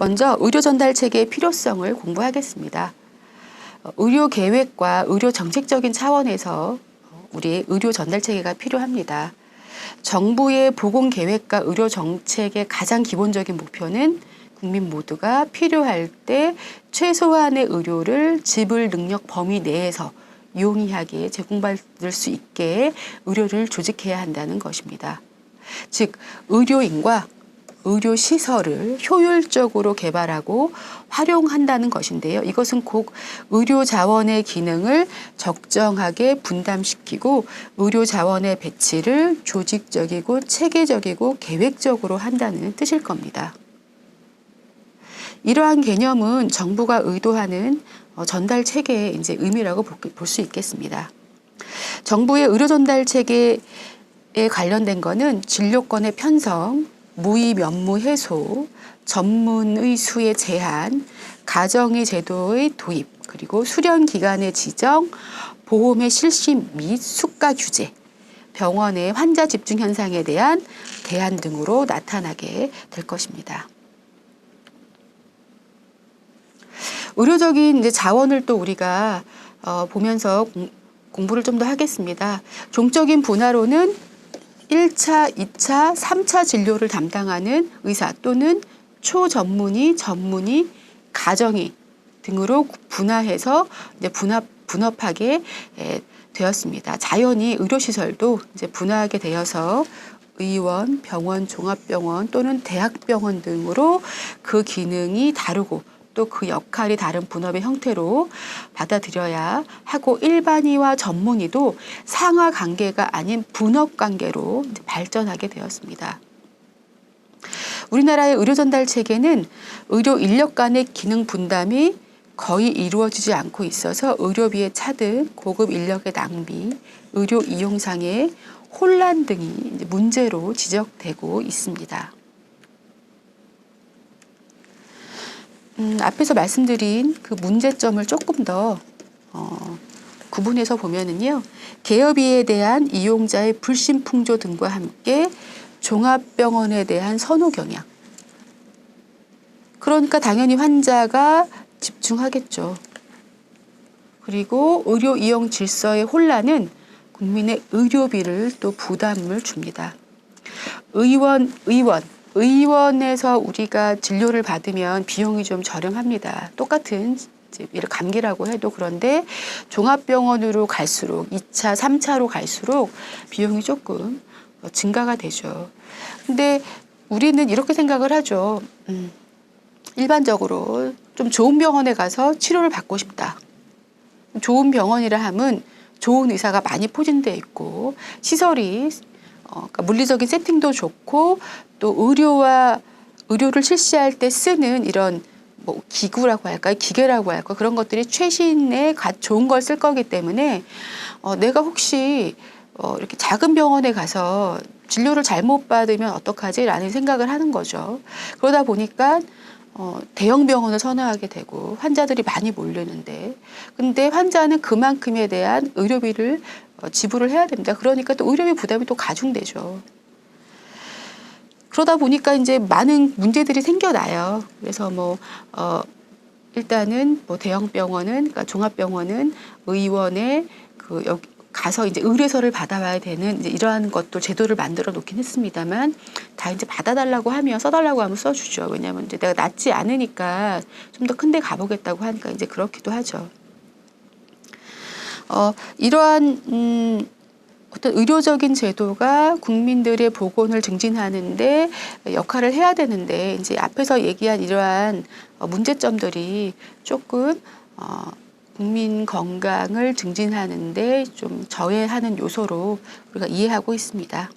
먼저 의료 전달 체계의 필요성을 공부하겠습니다. 의료 계획과 의료 정책적인 차원에서 우리의 의료 전달 체계가 필요합니다. 정부의 보건 계획과 의료 정책의 가장 기본적인 목표는 국민 모두가 필요할 때 최소한의 의료를 지불 능력 범위 내에서 용이하게 제공받을 수 있게 의료를 조직해야 한다는 것입니다. 즉, 의료인과 의료시설을 효율적으로 개발하고 활용한다는 것인데요. 이것은 곧 의료자원의 기능을 적정하게 분담시키고 의료자원의 배치를 조직적이고 체계적이고 계획적으로 한다는 뜻일 겁니다. 이러한 개념은 정부가 의도하는 전달 체계의 이제 의미라고 볼 수 있겠습니다. 정부의 의료 전달 체계에 관련된 것은 진료권의 편성, 무의 면무 해소, 전문의 수의 제한, 가정의 제도의 도입, 그리고 수련 기간의 지정, 보험의 실시 및 수가 규제, 병원의 환자 집중 현상에 대한 대안 등으로 나타나게 될 것입니다. 의료적인 이제 자원을 또 우리가 보면서 공부를 좀 더 하겠습니다. 종적인 분야로는 1차, 2차, 3차 진료를 담당하는 의사 또는 초전문의, 전문의, 가정의 등으로 분화해서 이제 분업하게 되었습니다. 자연히 의료시설도 이제 분화하게 되어서 의원, 병원, 종합병원 또는 대학병원 등으로 그 기능이 다르고 또 그 역할이 다른 분업의 형태로 받아들여야 하고 일반의와 전문의도 상하 관계가 아닌 분업 관계로 발전하게 되었습니다. 우리나라의 의료 전달 체계는 의료 인력 간의 기능 분담이 거의 이루어지지 않고 있어서 의료비의 차등, 고급 인력의 낭비, 의료 이용상의 혼란 등이 문제로 지적되고 있습니다. 앞에서 말씀드린 그 문제점을 조금 더 구분해서 보면은요, 개업비에 대한 이용자의 불신풍조 등과 함께 종합병원에 대한 선호 경향. 그러니까 당연히 환자가 집중하겠죠. 그리고 의료 이용 질서의 혼란은 국민의 의료비를 또 부담을 줍니다. 의원에서 우리가 진료를 받으면 비용이 좀 저렴합니다. 똑같은 감기라고 해도. 그런데 종합병원으로 갈수록 2차, 3차로 갈수록 비용이 조금 증가가 되죠. 근데 우리는 이렇게 생각을 하죠. 일반적으로 좀 좋은 병원에 가서 치료를 받고 싶다. 좋은 병원이라 함은 좋은 의사가 많이 포진되어 있고 시설이 그러니까 물리적인 세팅도 좋고 또 의료를 실시할 때 쓰는 이런 뭐 기구라고 할까요? 기계라고 할까요? 그런 것들이 최신의 좋은 걸 쓸 거기 때문에 내가 혹시 이렇게 작은 병원에 가서 진료를 잘못 받으면 어떡하지? 라는 생각을 하는 거죠. 그러다 보니까 대형 병원을 선호하게 되고 환자들이 많이 몰리는데 근데 환자는 그만큼에 대한 의료비를 지불을 해야 됩니다. 그러니까 또 의료비 부담이 또 가중되죠. 그러다 보니까 이제 많은 문제들이 생겨나요. 그래서 일단은 대형 병원은, 그러니까 종합병원은 의원의 가서 이제 의뢰서를 받아와야 되는 이제 이러한 것도 제도를 만들어 놓긴 했습니다만 다 이제 받아달라고 하면 써달라고 하면 써주죠. 왜냐하면 이제 내가 낫지 않으니까 좀 더 큰데 가보겠다고 하니까 이제 그렇기도 하죠. 이러한 어떤 의료적인 제도가 국민들의 보건을 증진하는데 역할을 해야 되는데 이제 앞에서 얘기한 이러한 문제점들이 조금 국민 건강을 증진하는데 좀 저해하는 요소로 우리가 이해하고 있습니다.